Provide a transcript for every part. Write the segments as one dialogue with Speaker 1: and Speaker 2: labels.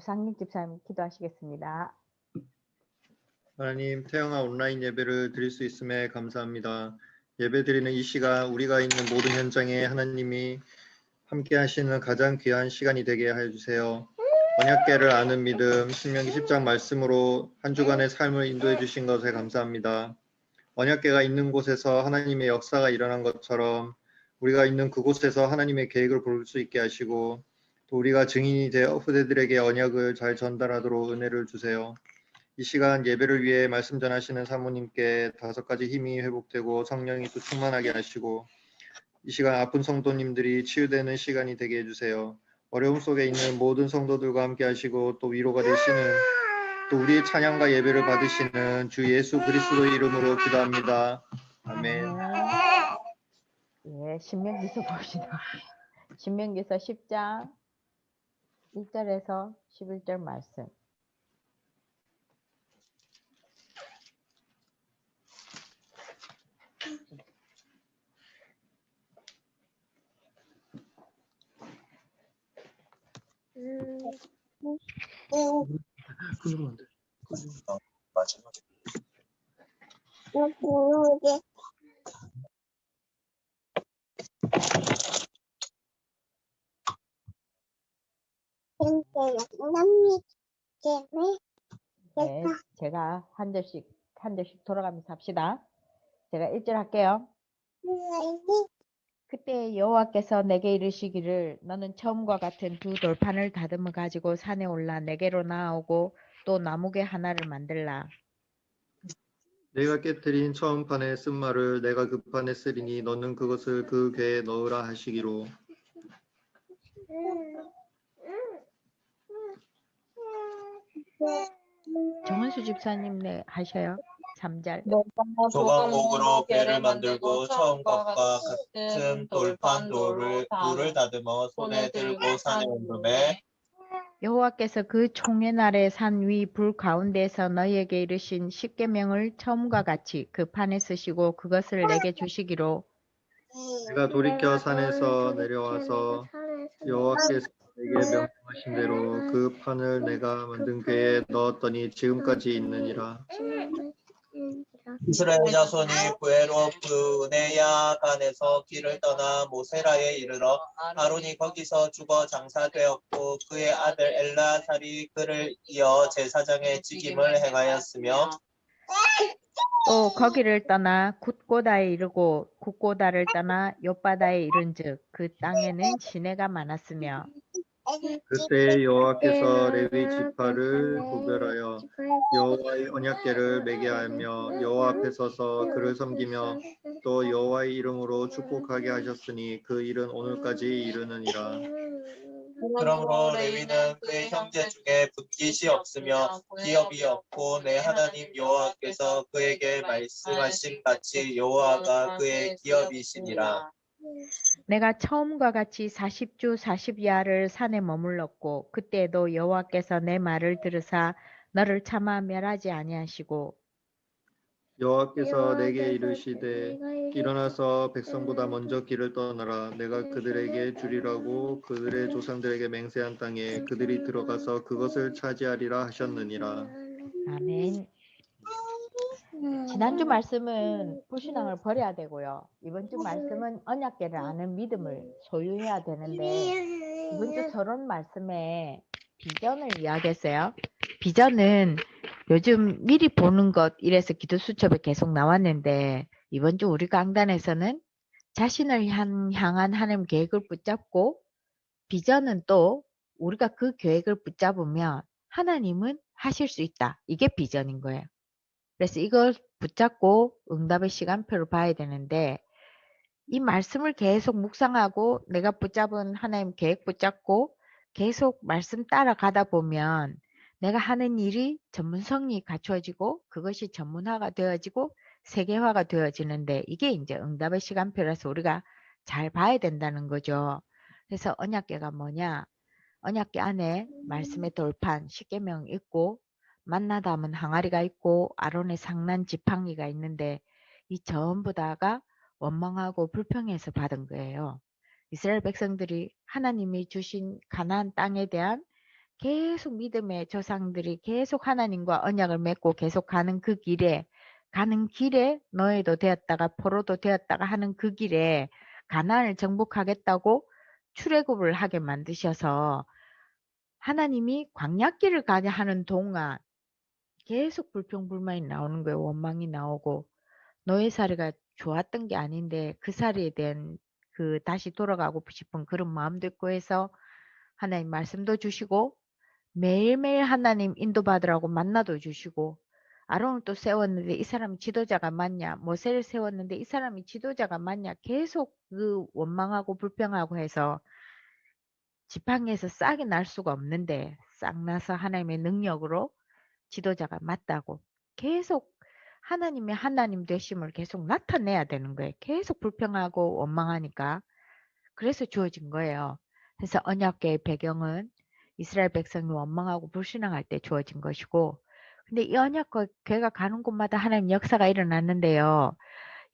Speaker 1: 박상민 집사님 기도하시겠습니다.
Speaker 2: 하나님, 태영아 온라인 예배를 드릴 수 있음에 감사합니다. 예배 드리는 이 시간 우리가 있는 모든 현장에 하나님이 함께 하시는 가장 귀한 시간이 되게 하여 주세요. 언약궤를 아는 믿음, 신명기 10장 말씀으로 한 주간의 삶을 인도해 주신 것에 감사합니다. 언약궤가 있는 곳에서 하나님의 역사가 일어난 것처럼 우리가 있는 그곳에서 하나님의 계획을 볼 수 있게 하시고 또 우리가 증인이 되어 후대들에게 언약을 잘 전달하도록 은혜를 주세요. 이 시간 예배를 위해 말씀 전하시는 사모님께 5가지 힘이 회복되고 성령이 또 충만하게 하시고 이 시간 아픈 성도님들이 치유되는 시간이 되게 해주세요. 어려움 속에 있는 모든 성도들과 함께 하시고 또 위로가 되시는 또 우리의 찬양과 예배를 받으시는 주 예수 그리스도의 이름으로 기도합니다. 아멘.
Speaker 1: 예, 신명기서 봅시다. 신명기서 10장 1절에서 11절 말씀.
Speaker 2: 끊으면 안 돼.
Speaker 3: 마지막에.
Speaker 1: 네, 제가 한 절씩 돌아가면서 합시다. 제가 1절 할게요. 그때 여호와께서 내게 이르시기를 너는 처음과 같은 두 돌판을 다듬어 가지고 산에 올라 내게로 나아오고 또 나무개 하나를 만들라.
Speaker 2: 내가 깨뜨린 처음 판에 쓴 말을 내가 그 판에 쓰리니 너는 그것을 그 궤에 넣으라 하시기로.
Speaker 1: 정은수 집사님 네 하셔요. 3절.
Speaker 3: 조각목으로 궤를 만들고 처음 것과 같은 돌판 돌을 다듬어 손에 들고 산에 옮음에
Speaker 1: 여호와께서 그 총회 날에 산 위 불 가운데에서 너희에게 이르신 십계명을 처음과 같이 그 판에 쓰시고 그것을 내게 주시기로.
Speaker 2: 내가 돌이켜 산에서 내려와서 여호와께서 내게 명령하신 대로 그 판을 내가 만든 궤에 넣었더니 지금까지 있느니라.
Speaker 3: 이스라엘 자손이 브에로브네야간에서 길을 떠나 모세라에 이르러 아론이 거기서 죽어 장사되었고 그의 아들 엘라살이 그를 이어 제사장의 직임을 행하였으며
Speaker 1: 또 거기를 떠나 굿고다에 이르고 굿고다를 떠나 욥바다에 이른즉 그 땅에는 시내가 많았으며
Speaker 2: 그때 여호와께서 레위 지파를 구별하여 여호와의 언약궤를 매게 하며 여호와 앞에 서서 그를 섬기며 또 여호와의 이름으로 축복하게 하셨으니 그 일은 오늘까지 이르느니라.
Speaker 3: 그러므로 레위는 그의 형제 중에 분깃이 없으며 기업이 없고 내 하나님 여호와께서 그에게 말씀하신 같이 여호와가 그의 기업이시니라.
Speaker 1: 내가 처음과 같이 40주 40야를 산에 머물렀고 그때에도 여호와께서 내 말을 들으사 너를 차마 멸하지 아니하시고
Speaker 2: 여호와께서 내게 이르시되 일어나서 백성보다 먼저 길을 떠나라. 내가 그들에게 주리라고 그들의 조상들에게 맹세한 땅에 그들이 들어가서 그것을 차지하리라 하셨느니라.
Speaker 1: 아멘. 지난주 말씀은 불신앙을 버려야 되고요. 이번 주 말씀은 언약궤를 아는 믿음을 소유해야 되는데 이번 주 서론 말씀에 비전을 이야기했어요. 비전은 요즘 미리 보는 것 이래서 기도 수첩에 계속 나왔는데 이번 주 우리 강단에서는 자신을 향한 하나님 계획을 붙잡고 비전은 또 우리가 그 계획을 붙잡으면 하나님은 하실 수 있다. 이게 비전인 거예요. 그래서 이걸 붙잡고 응답의 시간표를 봐야 되는데 이 말씀을 계속 묵상하고 내가 붙잡은 하나님 계획 붙잡고 계속 말씀 따라가다 보면 내가 하는 일이 전문성이 갖춰지고 그것이 전문화가 되어지고 세계화가 되어지는데 이게 이제 응답의 시간표라서 우리가 잘 봐야 된다는 거죠. 그래서 언약궤가 뭐냐? 언약궤 안에 말씀의 돌판, 십계명 있고 만나 담은 항아리가 있고 아론의 상난 지팡이가 있는데 이 전부 다가 원망하고 불평해서 받은 거예요. 이스라엘 백성들이 하나님이 주신 가나안 땅에 대한 계속 믿음의 조상들이 계속 하나님과 언약을 맺고 계속 가는 그 길에 노예도 되었다가 포로도 되었다가 하는 그 길에 가나안을 정복하겠다고 출애굽을 하게 만드셔서 하나님이 광야길을 가냐 하는 동안 계속 불평불만이 나오는 거예요. 원망이 나오고 노예살이가 좋았던 게 아닌데 그 살이에 대한 그 다시 돌아가고 싶은 그런 마음도 있고 해서 하나님 말씀도 주시고 매일매일 하나님 인도받으라고 만나도 주시고 아론을 또 세웠는데 이 사람이 지도자가 맞냐, 모세를 세웠는데 이 사람이 지도자가 맞냐, 계속 그 원망하고 불평하고 해서 지팡이에서 싹이 날 수가 없는데 싹 나서 하나님의 능력으로 지도자가 맞다고 계속 하나님의 하나님 되심을 계속 나타내야 되는 거예요. 계속 불평하고 원망하니까. 그래서 주어진 거예요. 그래서 언약궤의 배경은 이스라엘 백성이 원망하고 불신앙할 때 주어진 것이고, 근데 이 언약궤가 가는 곳마다 하나님 역사가 일어났는데요.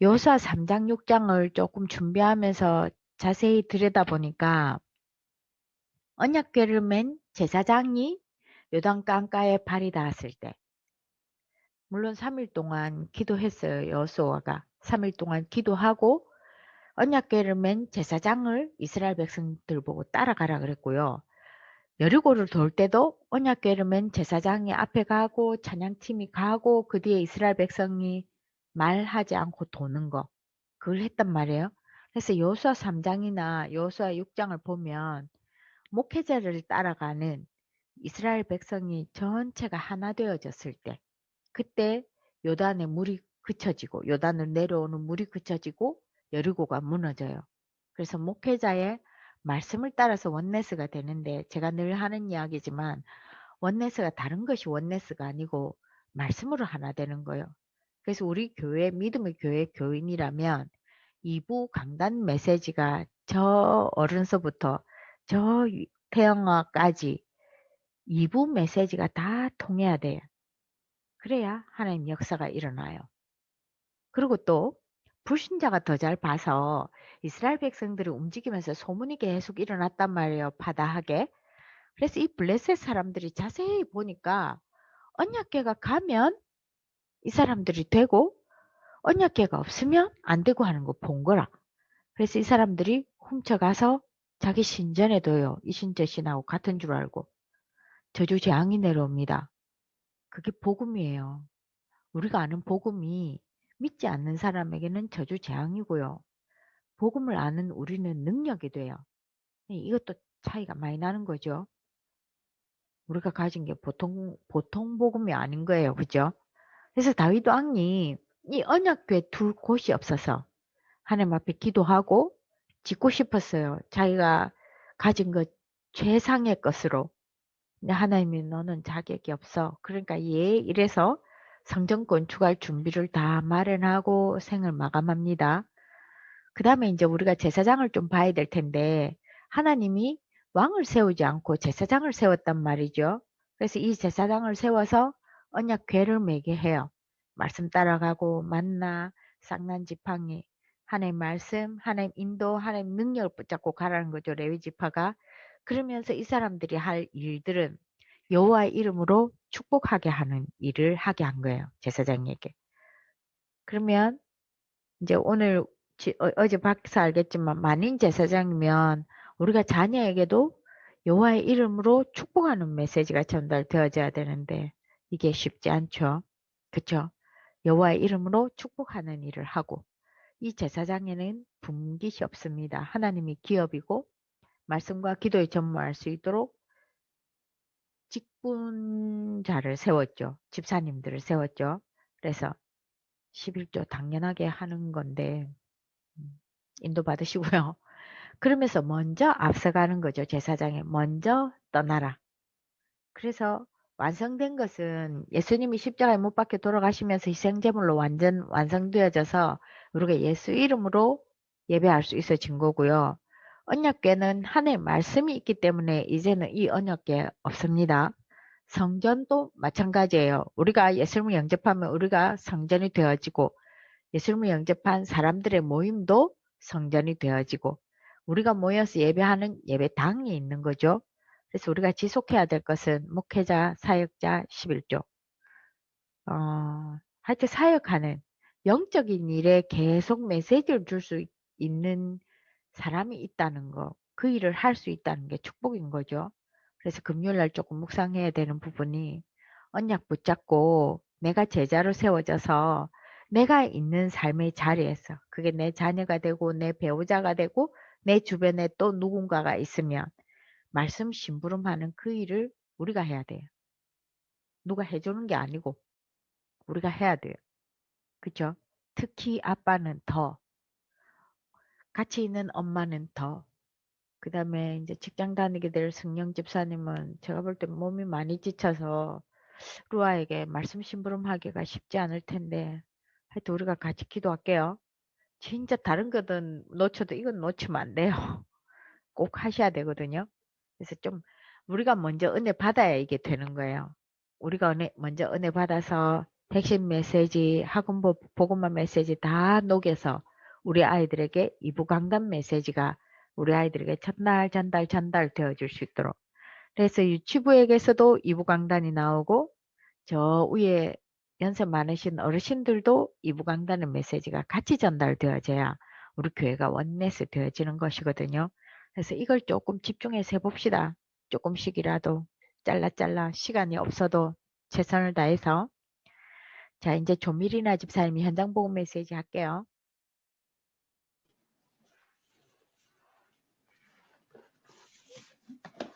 Speaker 1: 여호수아 3장 6장을 조금 준비하면서 자세히 들여다보니까 언약궤를 맨 제사장이 요단강가에 발이 닿았을 때, 물론 3일 동안 기도했어요. 여호수아가 3일 동안 기도하고 언약궤를 맨 제사장을 이스라엘 백성들 보고 따라가라 그랬고요. 여리고를 돌 때도 언약궤를 맨 제사장이 앞에 가고 찬양팀이 가고 그 뒤에 이스라엘 백성이 말하지 않고 도는 거. 그걸 했단 말이에요. 그래서 여호수아 3장이나 여호수아 6장을 보면 목회자를 따라가는 이스라엘 백성이 전체가 하나 되어졌을 때 그때 요단의 물이 그쳐지고 요단을 내려오는 물이 그쳐지고 여리고가 무너져요. 그래서 목회자의 말씀을 따라서 원네스가 되는데 제가 늘 하는 이야기지만 원네스가 다른 것이 원네스가 아니고 말씀으로 하나 되는 거예요. 그래서 우리 교회 믿음의 교회 교인이라면 2부 강단 메시지가 저 어른서부터 저 태영아까지 2부 메시지가 다 통해야 돼요. 그래야 하나님 역사가 일어나요. 그리고 또 불신자가 더 잘 봐서 이스라엘 백성들이 움직이면서 소문이 계속 일어났단 말이에요. 파다하게. 그래서 이 블레셋 사람들이 자세히 보니까 언약궤가 가면 이 사람들이 되고 언약궤가 없으면 안 되고 하는 거 본 거라. 그래서 이 사람들이 훔쳐가서 자기 신전에도요. 이신저신하고 같은 줄 알고 저주 재앙이 내려옵니다. 그게 복음이에요. 우리가 아는 복음이 믿지 않는 사람에게는 저주 재앙이고요. 복음을 아는 우리는 능력이 돼요. 이것도 차이가 많이 나는 거죠. 우리가 가진 게 보통 복음이 아닌 거예요. 그죠? 그래서 다윗 왕이 이 언약궤 둘 곳이 없어서 하나님 앞에 기도하고 짓고 싶었어요. 자기가 가진 것 최상의 것으로. 근데 하나님이 너는 자격이 없어. 그러니까 이래서 성전 건축할 준비를 다 마련하고 생을 마감합니다. 그 다음에 이제 우리가 제사장을 좀 봐야 될 텐데 하나님이 왕을 세우지 않고 제사장을 세웠단 말이죠. 그래서 이 제사장을 세워서 언약궤를 매게 해요. 말씀 따라가고 만나 쌍난 지팡이 하나님 말씀, 하나님 인도, 하나님 능력을 붙잡고 가라는 거죠. 레위 지파가. 그러면서 이 사람들이 할 일들은 여호와의 이름으로 축복하게 하는 일을 하게 한 거예요. 제사장에게. 그러면 이제 오늘 어제 박사 알겠지만 만인 제사장이면 우리가 자녀에게도 여호와의 이름으로 축복하는 메시지가 전달되어져야 되는데 이게 쉽지 않죠. 그렇죠? 여호와의 이름으로 축복하는 일을 하고 이 제사장에는 분깃이 없습니다. 하나님이 기업이고 말씀과 기도에 전무할 수 있도록 직분자를 세웠죠. 집사님들을 세웠죠. 그래서 11조 당연하게 하는 건데 인도받으시고요. 그러면서 먼저 앞서가는 거죠. 제사장에 먼저 떠나라. 그래서 완성된 것은 예수님이 십자가에 못 박혀 돌아가시면서 희생제물로 완성되어져서 우리가 예수 이름으로 예배할 수 있어진 거고요. 언약궤는 하나님의 말씀이 있기 때문에 이제는 이 언약궤 없습니다. 성전도 마찬가지예요. 우리가 예수님을 영접하면 우리가 성전이 되어지고 예수님을 영접한 사람들의 모임도 성전이 되어지고 우리가 모여서 예배하는 예배당이 있는 거죠. 그래서 우리가 지속해야 될 것은 목회자, 사역자 11조. 하여튼 사역하는 영적인 일에 계속 메시지를 줄 수 있는 사람이 있다는 거, 그 일을 할 수 있다는 게 축복인 거죠. 그래서 금요일 날 조금 묵상해야 되는 부분이 언약 붙잡고 내가 제자로 세워져서 내가 있는 삶의 자리에서 그게 내 자녀가 되고 내 배우자가 되고 내 주변에 또 누군가가 있으면 말씀 심부름하는 그 일을 우리가 해야 돼요. 누가 해주는 게 아니고 우리가 해야 돼요. 그죠? 특히 아빠는 더, 같이 있는 엄마는 더, 그 다음에 이제 직장 다니게 될 승영 집사님은 제가 볼 때 몸이 많이 지쳐서 루아에게 말씀 심부름하기가 쉽지 않을 텐데 하여튼 우리가 같이 기도할게요. 진짜 다른 거든 놓쳐도 이건 놓치면 안 돼요. 꼭 하셔야 되거든요. 그래서 좀 우리가 먼저 은혜 받아야 이게 되는 거예요. 우리가 먼저 은혜 받아서 핵심 메시지, 학원 복음화 메시지 다 녹여서 우리 아이들에게 이부 강단 메시지가 우리 아이들에게 전달 되어줄 수 있도록. 그래서 유치부에게서도 이부 강단이 나오고 저 위에 연세 많으신 어르신들도 이부 강단의 메시지가 같이 전달되어져야 우리 교회가 원내스 되어지는 것이거든요. 그래서 이걸 조금 집중해서 해봅시다. 조금씩이라도 잘라 시간이 없어도 최선을 다해서. 자, 이제 조미리나 집사님이 현장 복음 메시지 할게요.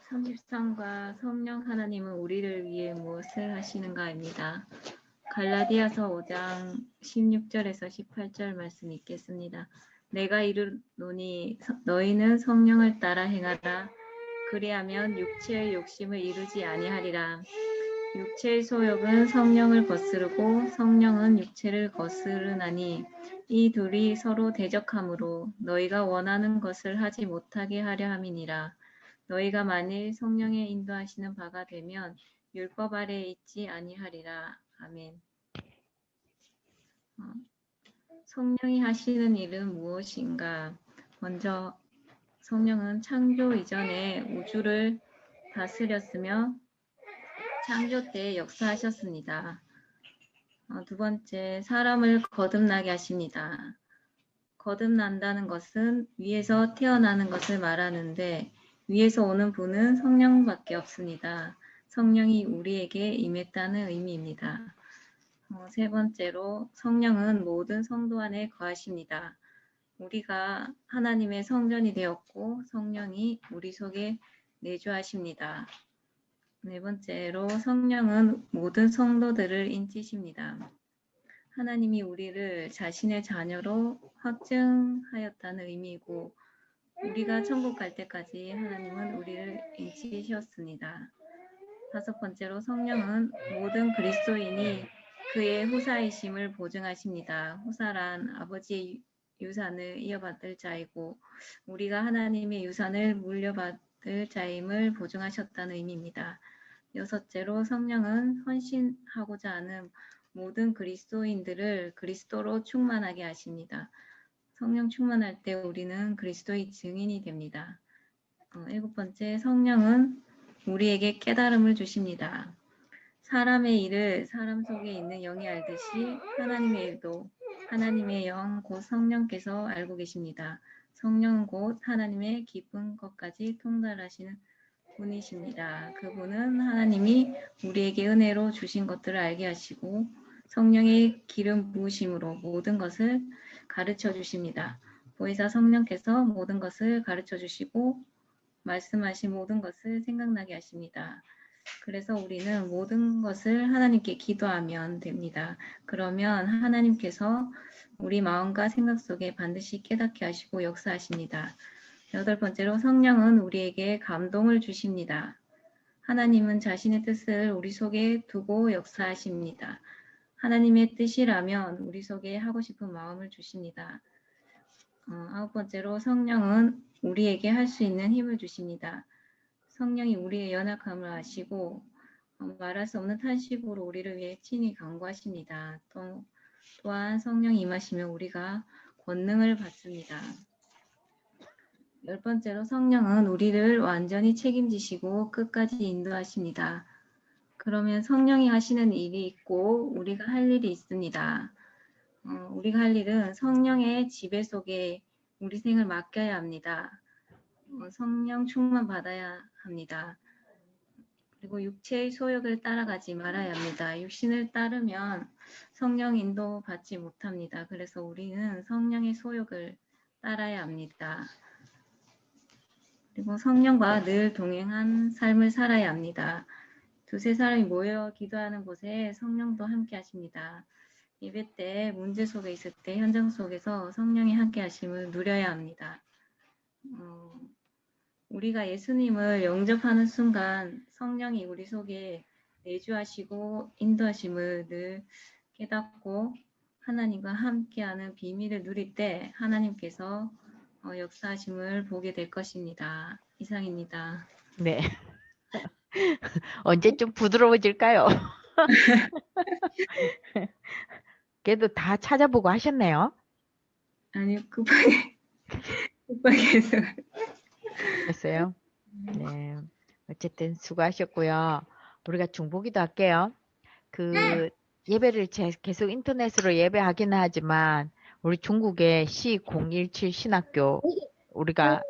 Speaker 4: 33과 성령 하나님은 우리를 위해 무엇을 하시는가입니다. 갈라디아서 5장 16절에서 18절 말씀 읽겠습니다. 내가 이르노니 너희는 성령을 따라 행하라. 그리하면 육체의 욕심을 이루지 아니하리라. 육체의 소욕은 성령을 거스르고 성령은 육체를 거스르나니 이 둘이 서로 대적하므로 너희가 원하는 것을 하지 못하게 하려 함이니라. 너희가 만일 성령의 인도하시는 바가 되면 율법 아래에 있지 아니하리라. 아멘. 성령이 하시는 일은 무엇인가? 먼저 성령은 창조 이전에 우주를 다스렸으며 창조 때 역사하셨습니다. 두 번째, 사람을 거듭나게 하십니다. 거듭난다는 것은 위에서 태어나는 것을 말하는데 위에서 오는 분은 성령밖에 없습니다. 성령이 우리에게 임했다는 의미입니다. 세 번째로 성령은 모든 성도 안에 거하십니다. 우리가 하나님의 성전이 되었고 성령이 우리 속에 내주하십니다. 네 번째로 성령은 모든 성도들을 인치십니다. 하나님이 우리를 자신의 자녀로 확증하였다는 의미이고 우리가 천국 갈 때까지 하나님은 우리를 인치셨습니다. 다섯 번째로 성령은 모든 그리스도인이 그의 후사이심을 보증하십니다. 후사란 아버지의 유산을 이어받을 자이고 우리가 하나님의 유산을 물려받을 자임을 보증하셨다는 의미입니다. 여섯째로 성령은 헌신하고자 하는 모든 그리스도인들을 그리스도로 충만하게 하십니다. 성령 충만할 때 우리는 그리스도의 증인이 됩니다. 일곱 번째, 성령은 우리에게 깨달음을 주십니다. 사람의 일을 사람 속에 있는 영이 알듯이 하나님의 일도 하나님의 영 곧 성령께서 알고 계십니다. 성령은 곧 하나님의 깊은 것까지 통달하시는 분이십니다. 그분은 하나님이 우리에게 은혜로 주신 것들을 알게 하시고 성령의 기름 부으심으로 모든 것을 가르쳐 주십니다. 보혜사 성령께서 모든 것을 가르쳐 주시고 말씀하신 모든 것을 생각나게 하십니다. 그래서 우리는 모든 것을 하나님께 기도하면 됩니다. 그러면 하나님께서 우리 마음과 생각 속에 반드시 깨닫게 하시고 역사하십니다. 여덟 번째로 성령은 우리에게 감동을 주십니다. 하나님은 자신의 뜻을 우리 속에 두고 역사하십니다. 하나님의 뜻이라면 우리 속에 하고 싶은 마음을 주십니다. 아홉 번째로 성령은 우리에게 할 수 있는 힘을 주십니다. 성령이 우리의 연약함을 아시고 말할 수 없는 탄식으로 우리를 위해 친히 간구하십니다. 또한 성령이 임하시면 우리가 권능을 받습니다. 10번째로 성령은 우리를 완전히 책임지시고 끝까지 인도하십니다. 그러면 성령이 하시는 일이 있고 우리가 할 일이 있습니다. 우리가 할 일은 성령의 지배 속에 우리 생을 맡겨야 합니다. 성령 충만 받아야 합니다. 그리고 육체의 소욕을 따라가지 말아야 합니다. 육신을 따르면 성령 인도 받지 못합니다. 그래서 우리는 성령의 소욕을 따라야 합니다. 그리고 성령과 늘 동행한 삶을 살아야 합니다. 두세 사람이 모여 기도하는 곳에 성령도 함께 하십니다. 예배 때 문제 속에 있을 때 현장 속에서 성령이 함께 하심을 누려야 합니다. 우리가 예수님을 영접하는 순간 성령이 우리 속에 내주하시고 인도하심을 늘 깨닫고 하나님과 함께하는 비밀을 누릴 때 하나님께서 역사하심을 보게 될 것입니다. 이상입니다.
Speaker 1: 네. 언제쯤 부드러워질까요? 그래도 다 찾아보고 하셨네요.
Speaker 4: 아니요, 급하게 해서.
Speaker 1: 됐어요. 네. 어쨌든 수고하셨고요. 우리가 중보기도 할게요. 예배를 계속 인터넷으로 예배하기는 하지만 우리 중국의 C017 신학교 우리가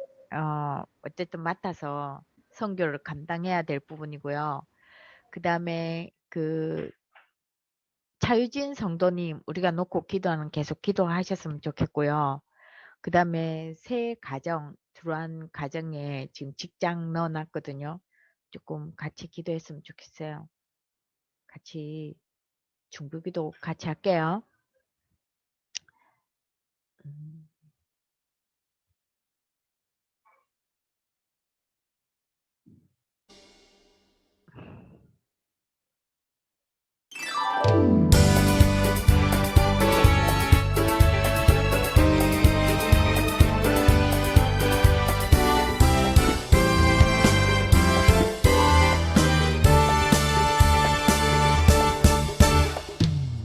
Speaker 1: 어쨌든 맡아서 선교를 감당해야 될 부분이고요. 그 다음에 차유진 성도님 우리가 놓고 기도하는 계속 기도하셨으면 좋겠고요. 그 다음에 새 가정 들어온 가정에 지금 직장 넣어놨거든요. 조금 같이 기도했으면 좋겠어요. 같이 중보기도 같이 할게요.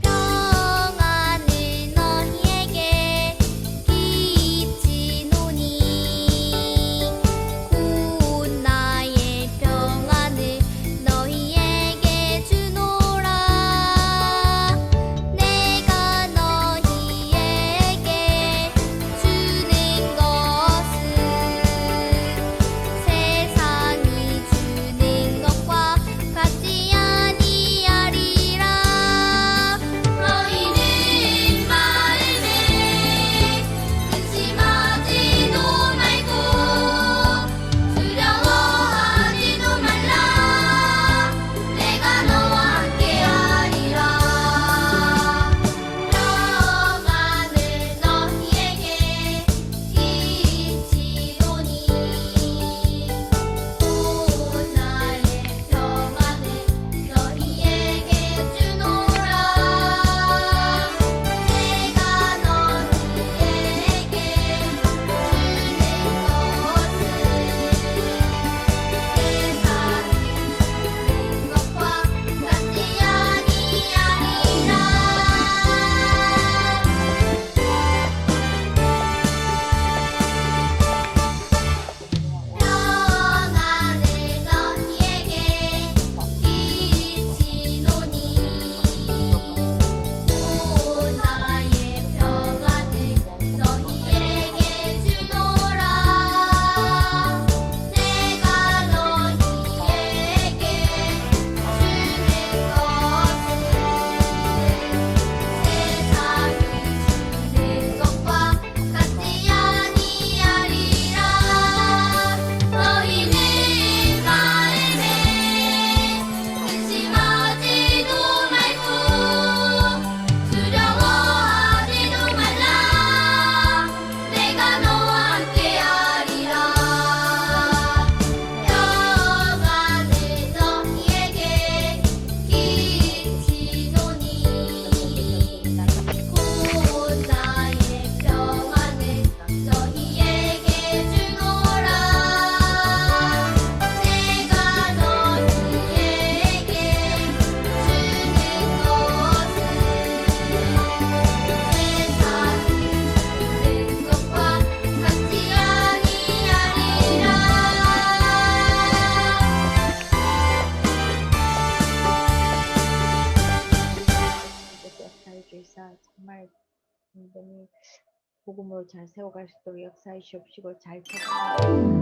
Speaker 5: 평안을 너희에게
Speaker 1: 복음으로 잘 세워갈 수 있도록 역사해 주옵시고 잘 적응하고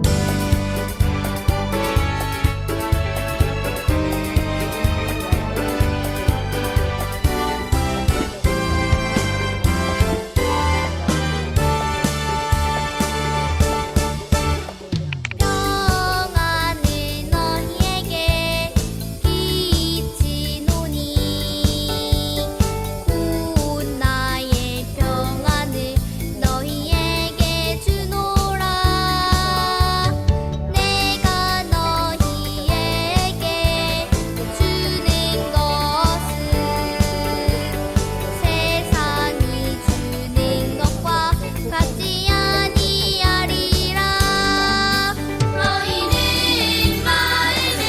Speaker 5: 평안을 너희에게 끼치노니 곧 나의 평안을 너희에게 주노라. 내가 너희에게 주는 것은 세상이 주는 것과 같지 아니하리라. 너희는 마음에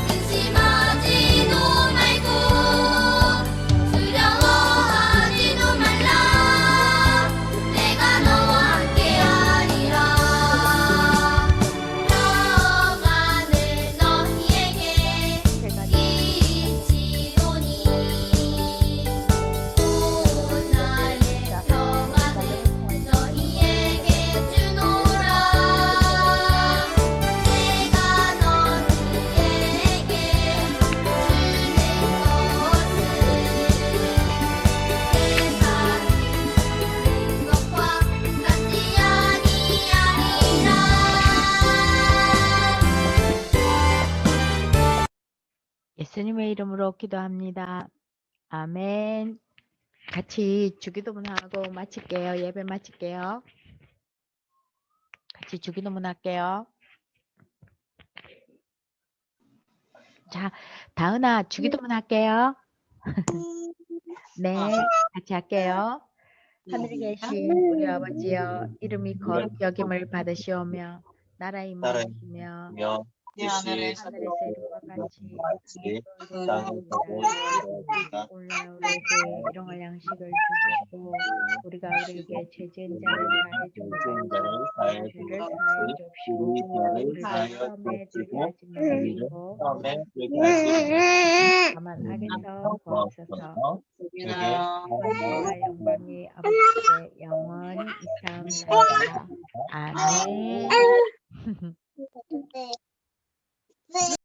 Speaker 5: 근심하지도 말고 두려워하지도 말라. 내가 너와 함께하리라. 평안을 너희에게 끼치노니 곧 나의 평안을 너희에게 주노라. 내가 너희에게 주는 것은 세상이 주는 것과 같지 아니하리라.
Speaker 1: 예수님의 이름으로 기도합니다. 아멘. 같이 주기도문 하고 마칠게요. 예배 마칠게요. 같이 주기도문 할게요. 자, 다은아 주기도문 할게요. 네, 같이 할게요. 하늘에 계신 우리 아버지여, 이름이 거룩히 여김을 받으시오며 나라의
Speaker 3: 나라의
Speaker 1: 임하시며
Speaker 3: 며 뜻이
Speaker 1: 하늘에서 이름과 같이
Speaker 3: 같이
Speaker 1: 땅에서도
Speaker 3: 땅에서도 이루어지이다.
Speaker 1: 오늘 우리에게 일용할 양식을 주시고 우리가 우리에게 죄 지은 자를 사해 주옵시고 죄를 사해 주옵시고 우리를 시험에 들게 하지 마시고
Speaker 3: 처음에 들게 하지
Speaker 1: 다만 악에서 구하소서.
Speaker 3: 주게
Speaker 1: 권세와 영광이 아버지께 영원히 있사옵나이다. 아멘.